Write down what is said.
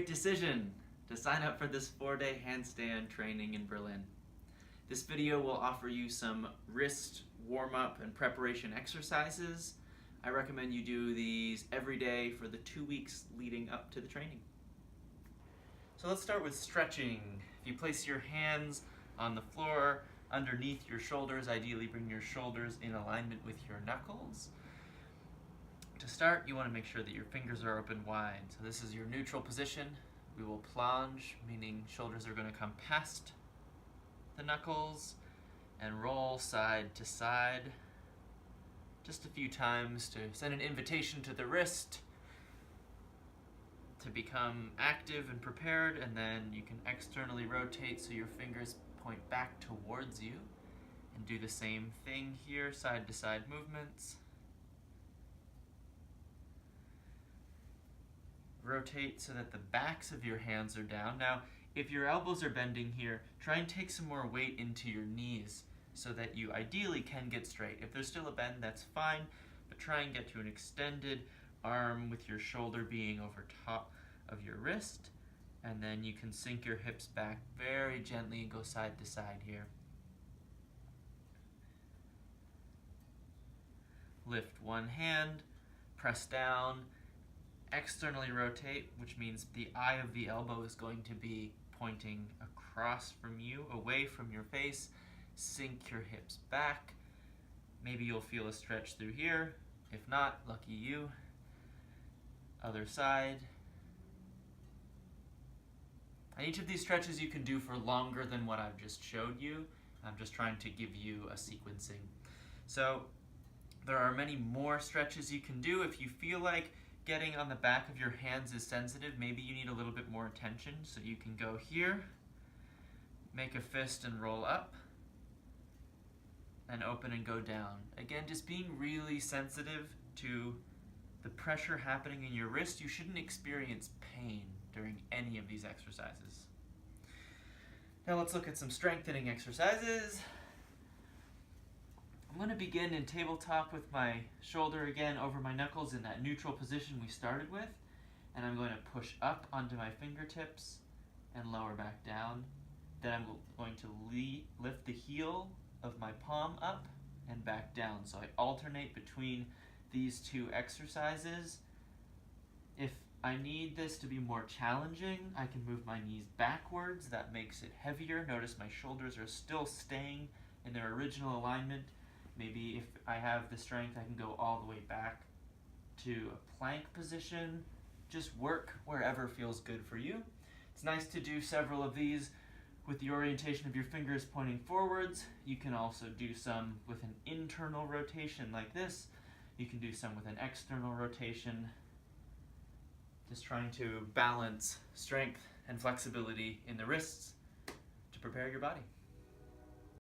decision to sign up for this 4-day handstand training in Berlin. This video will offer you some wrist warm-up and preparation exercises. I recommend you do these every day for the 2 weeks leading up to the training. So let's start with stretching. If you place your hands on the floor underneath your shoulders, ideally bring your shoulders in alignment with your knuckles. To start, you want to make sure that your fingers are open wide. So this is your neutral position. We will plonge, meaning shoulders are going to come past the knuckles, and roll side to side just a few times to send an invitation to the wrist to become active and prepared, and then you can externally rotate so your fingers point back towards you, and do the same thing here, side to side movements. Rotate so that the backs of your hands are down. Now, if your elbows are bending here, try and take some more weight into your knees so that you ideally can get straight. If there's still a bend, that's fine, but try and get to an extended arm with your shoulder being over top of your wrist, and then you can sink your hips back very gently and go side to side here. Lift one hand, press down, externally rotate, which means the eye of the elbow is going to be pointing across from you, away from your face. Sink your hips back. Maybe you'll feel a stretch through here. If not, lucky you. Other side. And each of these stretches you can do for longer than what I've just showed you. I'm just trying to give you a sequencing. So there are many more stretches you can do. If you feel like getting on the back of your hands is sensitive, maybe you need a little bit more attention, so you can go here, make a fist and roll up, and open and go down. Again, just being really sensitive to the pressure happening in your wrist. You shouldn't experience pain during any of these exercises. Now let's look at some strengthening exercises. I'm going to begin in tabletop with my shoulder again over my knuckles in that neutral position we started with, and I'm going to push up onto my fingertips and lower back down. Then I'm going to lift the heel of my palm up and back down. So I alternate between these two exercises. If I need this to be more challenging, I can move my knees backwards. That makes it heavier. Notice my shoulders are still staying in their original alignment. Maybe if I have the strength, I can go all the way back to a plank position. Just work wherever feels good for you. It's nice to do several of these with the orientation of your fingers pointing forwards. You can also do some with an internal rotation like this. You can do some with an external rotation. Just trying to balance strength and flexibility in the wrists to prepare your body.